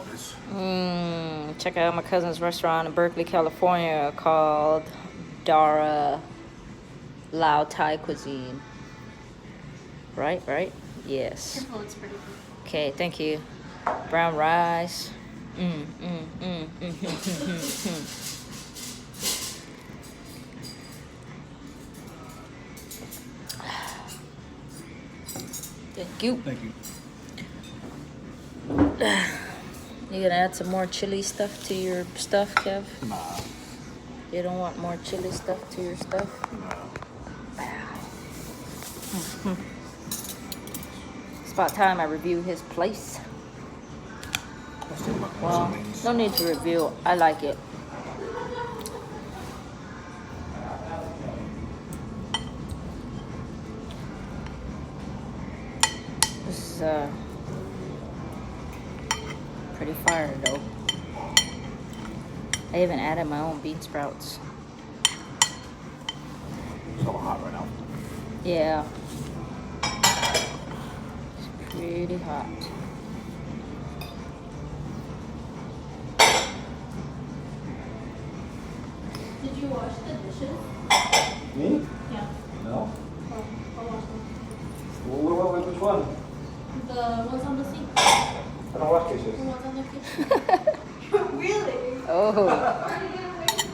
all this. Check out my cousin's restaurant in Berkeley, California called Dara Lao Thai Cuisine. Right? Yes. Careful, it's pretty good. Okay, thank you. Brown rice. Thank you. Thank you. You gonna add some more chili stuff to your stuff, Kev? Nah. You don't want more chili stuff to your stuff? Nah. It's about time I review his place. Well, no need to review. I like it. This is pretty fire though. I even added my own bean sprouts. It's a little hot right now. Yeah. It's pretty hot. Did you wash the dishes? Me? Yeah. No. Oh, I'll wash them. Which one? The ones on the sink. I don't wash The dishes. ones on the kitchen. Really? Oh. Where did you get away with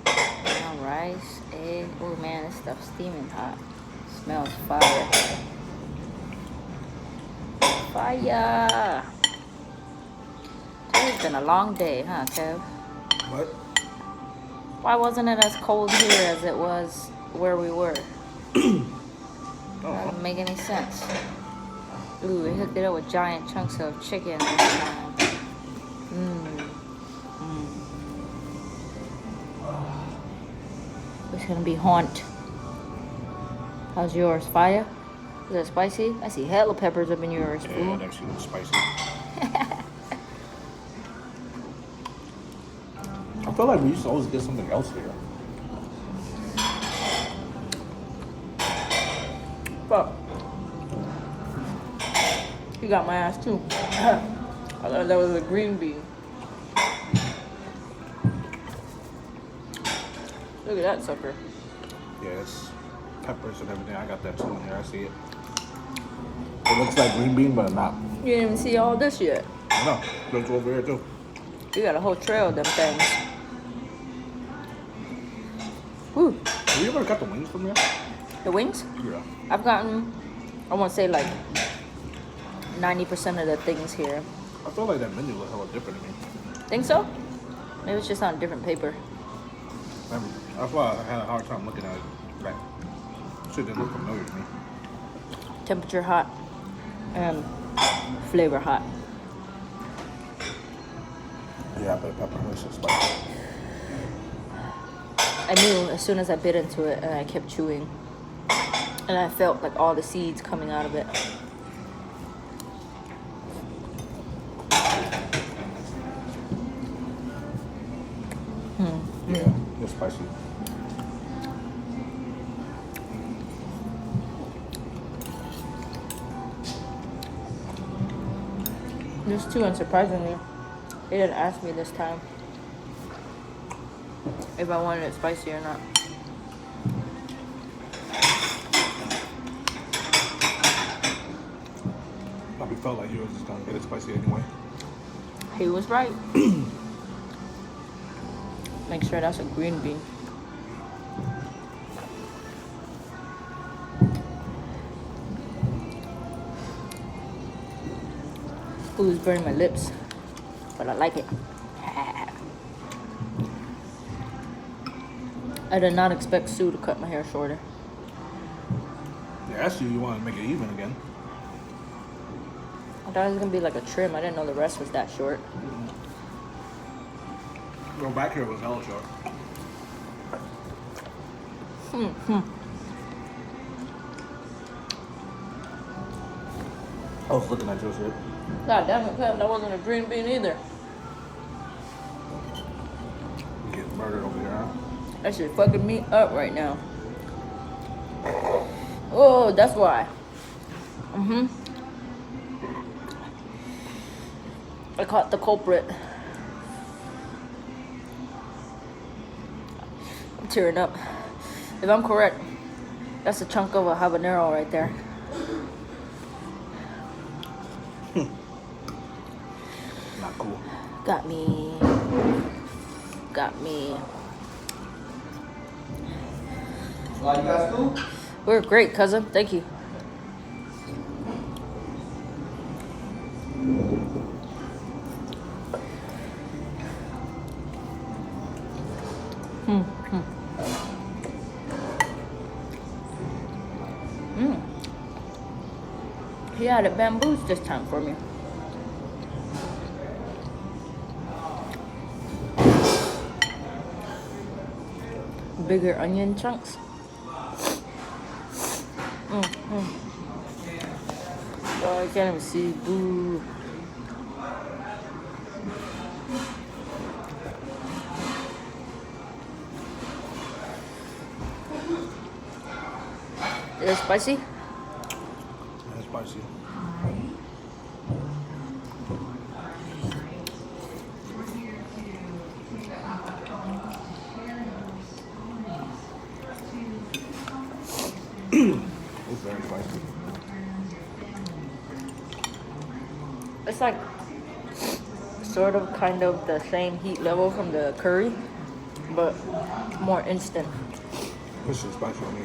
that? Brown rice, egg. Oh man, this stuff's steaming hot. Smells fire. Fire. Today's been a long day, huh, Kev? What? Why wasn't it as cold here as it was where we were? That doesn't make any sense. Ooh, we hooked it up with giant chunks of chicken this time. It's gonna be haunt. How's yours? Fire? Is it spicy? I see hella peppers up in yours. Yeah, Fool. it actually looks spicy. I feel like we used to always get something else here. Fuck. You got my ass too. I thought that was a green bean. Look at that sucker. Yeah, it's peppers and everything. I got that too in here. I see it. It looks like green bean, but not. You didn't even see all this yet. I know. Looks over here too. You got a whole trail of them things. Whew. Have you ever got the wings from here? The wings? Yeah. I've gotten, I want to say like 90% of the things here. I feel like that menu looks hella different to me. Think so? Maybe it's just on a different paper. That's why I had a hard time looking at it. Like, shit didn't look familiar to me. Temperature hot and flavor hot. Yeah, but pepper is just spicy. I knew as soon as I bit into it and I kept chewing. And I felt like all the seeds coming out of it. Yeah, it's spicy. This too, unsurprisingly, they didn't ask me this time if I wanted it spicy or not. Probably felt like you were just gonna get it spicy anyway. He was right. Make sure that's a green bean. Ooh, it's burning my lips, but I like it. I did not expect Sue to cut my hair shorter. They asked you want to make it even again. I thought it was gonna be like a trim. I didn't know the rest was that short. Go back here was hella short. I was looking at your shit. God damn it, Clem, that wasn't a green bean either. You getting murdered over here, huh? That shit fucking me up right now. Oh, that's why. I caught the culprit. I'm tearing up. If I'm correct, that's a chunk of a habanero right there. Not cool. Got me. Got me. Well, you guys cool? We're great, cousin. Thank you. He added bamboos this time for me. Bigger onion chunks. Oh, I can't even see. Boo. Is it spicy? That's spicy. It's very spicy. It's like sort of kind of the same heat level from the curry, but more instant. This is spicy on me.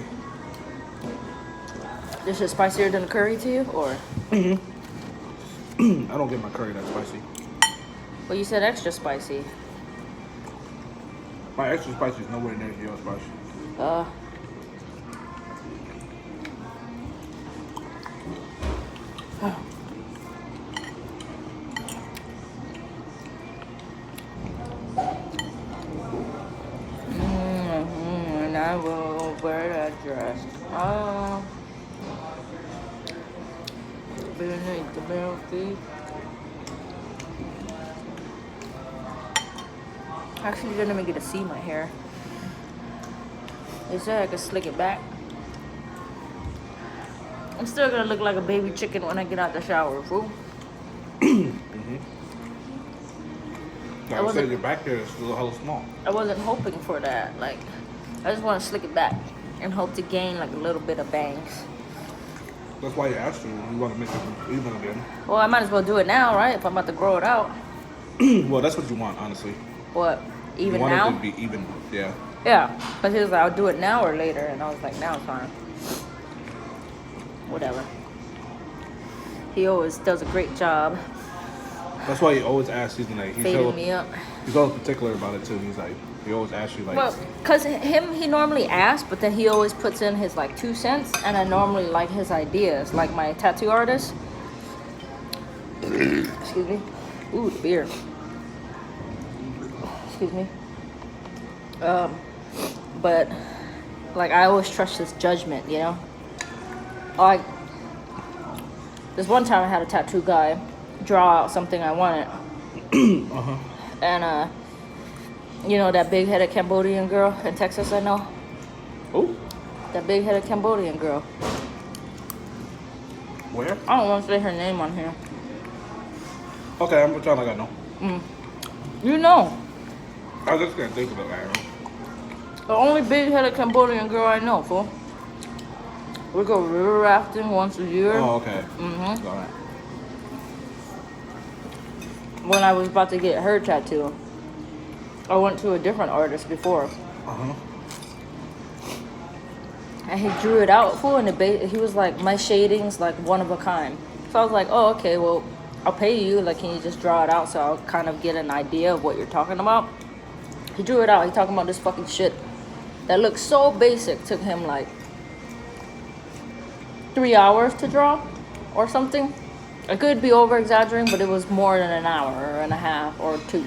This is spicier than the curry to you, or? I don't get my curry that spicy. Well, you said extra spicy. My extra spicy is nowhere near your spicy. And I will wear that dress. Oh. Beneath the Berkeley. Actually, you're gonna make it to see my hair. They said I could slick it back. I'm still gonna look like a baby chicken when I get out the shower, fool. Like I said, your back hair is still hella small. I wasn't hoping for that. Like, I just want to slick it back and hope to gain like a little bit of bangs. That's why you asked you. You want to make it even again. Well, I might as well do it now, right? If I'm about to grow it out. Well, that's what you want, honestly. What? Even you want now? it to be even, yeah. Yeah. Because he was like, I'll do it now or later. And I was like, now it's fine. Whatever. He always does a great job That's why he always asks. He's like, fading me up. He's always particular about it too. He's like, he always asks you like. Well, because he normally asks, but then he always puts in his like 2 cents. And I normally like his ideas. Like my tattoo artist. Excuse me. Ooh, the beer. Excuse me. But like I always trust his judgment, you know. Like this one time I had a tattoo guy draw out something I wanted, and you know that big-headed Cambodian girl in Texas I know. Oh. That big-headed Cambodian girl. Where? I don't want to say her name on here. Okay, I'm trying like I know. You know, I was just gonna think of it. Like, the only big-headed Cambodian girl I know, fool. We go river rafting once a year. oh, okay. Mhm. All right. When I was about to get her tattoo, I went to a different artist before, and he drew it out for, and he was like, my shading's like one of a kind. So I was like, oh, okay, well, I'll pay you. Like, can you just draw it out so I'll kind of get an idea of what you're talking about? He drew it out. He talking about this fucking shit that looks so basic. Took him like 3 hours to draw or something. I could be over exaggerating, but it was more than an hour and a half or 2.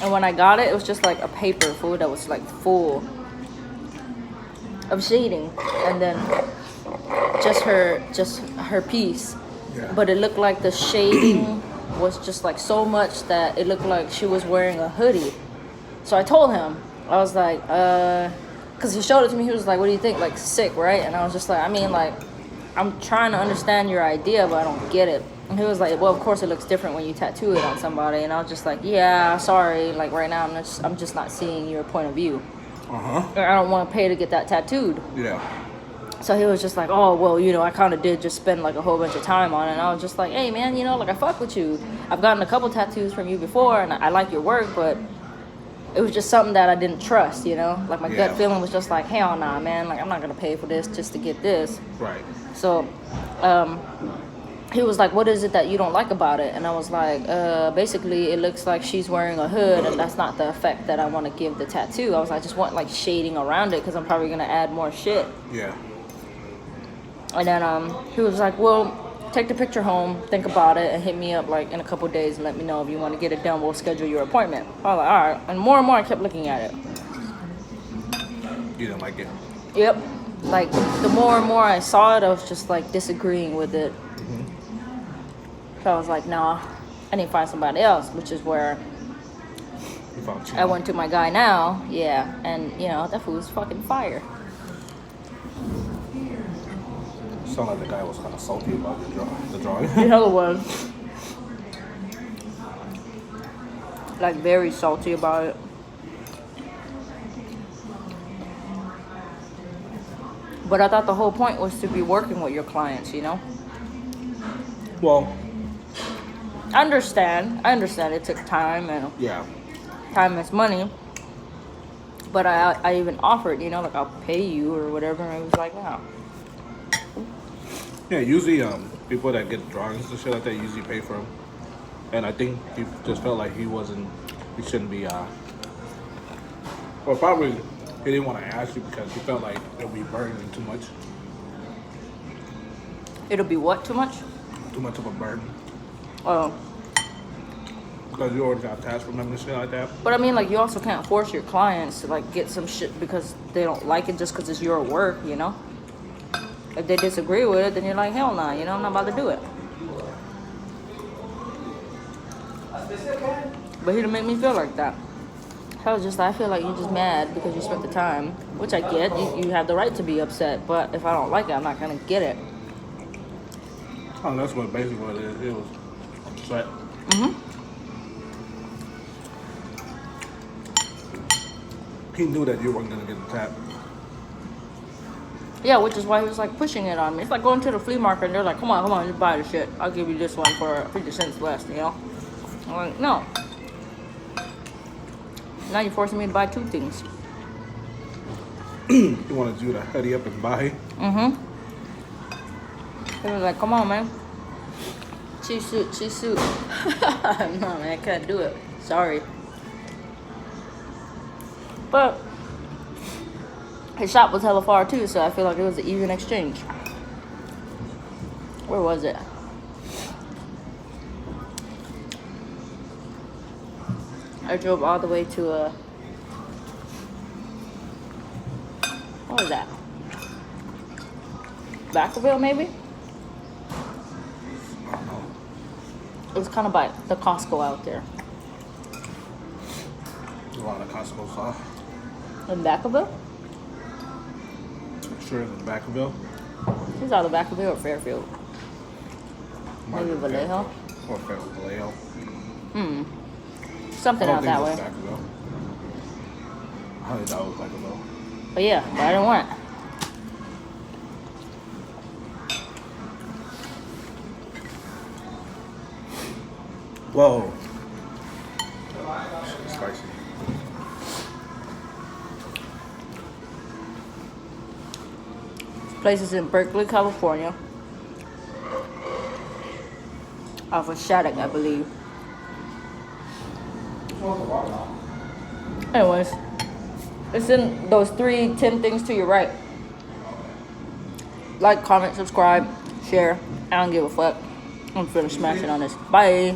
And when I got it, it was just like a paper full that was like full of shading, and then just her piece. Yeah. But it looked like the shading was just like so much that it looked like she was wearing a hoodie. So I told him, I was like, because he showed it to me, he was like, what do you think? Like, sick, right? And I was just like, I mean, like, I'm trying to understand your idea, but I don't get it. And he was like, well, of course it looks different when you tattoo it on somebody. And I was just like, yeah, sorry. Like right now, I'm just not seeing your point of view. I don't want to pay to get that tattooed. Yeah. So he was just like, oh, well, you know, I kind of did just spend like a whole bunch of time on it. And I was just like, hey, man, you know, like I fuck with you. I've gotten a couple tattoos from you before and I like your work, but it was just something that I didn't trust, you know? Like my gut feeling was just like, hell nah, man. Like I'm not going to pay for this just to get this. Right. So he was like, what is it that you don't like about it? And I was like, basically it looks like she's wearing a hood and that's not the effect that I want to give the tattoo. I was like, I just want like shading around it because I'm probably going to add more shit. Yeah. And then he was like, well, take the picture home, think about it, and hit me up like in a couple days and let me know if you want to get it done. We'll schedule your appointment. I was like, all right. And more I kept looking at it. You didn't like it? Yep. Like the more and more I saw it, I was just like disagreeing with it. So I was like, nah, I need to find somebody else, which is where You found I went to my guy now. Yeah. And, you know, that food was fucking fire. Sound like the guy was kind of salty about the drawing. The hell was. Like very salty about it. But I thought the whole point was to be working with your clients, you know? Well, I understand it took time and yeah. time is money. But I even offered, you know, like I'll pay you or whatever. And it was like, wow. Yeah, usually people that get drawings and shit like that usually pay for them. And I think he just felt like he shouldn't be, or probably he didn't want to ask you because he felt like it'll be burdening too much. It'll be what, too much? Too much of a burden. Oh. Because you already got tasks from them and shit like that. But I mean, like, you also can't force your clients to, like, get some shit because they don't like it just because it's your work, you know? If they disagree with it, then you're like, hell nah, you know, I'm not about to do it. But he didn't make me feel like that. I was just, I feel like you're just mad because you spent the time, which I get. You have the right to be upset, but if I don't like it, I'm not going to get it. Oh, that's basically what it is. It was upset. He knew that you weren't going to get the tap. Yeah, which is why he was like pushing it on me. It's like going to the flea market and they're like, come on, just buy the shit. I'll give you this one for 50 cents less, you know? I'm like, no. Now you're forcing me to buy two things. He wanted you to hurry up and buy. He was like, come on, man. Cheese soup. No, man, I can't do it. Sorry. But his shop was hella far too, so I feel like it was an even exchange. Where was it? I drove all the way to what was that? Vacaville, maybe? It was kind of by the Costco out there. A lot of Costco stuff. In Vacaville? Sure, in Vacaville. He's out of Vacaville or Fairfield? Maybe Vallejo? Or Vallejo. Something out that way. Vacaville. I think that was Vacaville. But yeah, but I didn't want it. Whoa. Shit's spicy. This place is in Berkeley, California. Off of Shattuck, I believe. Anyways, it's in those 10 things to your right. Like, comment, subscribe, share. I don't give a fuck. I'm finna smash it on this. Bye.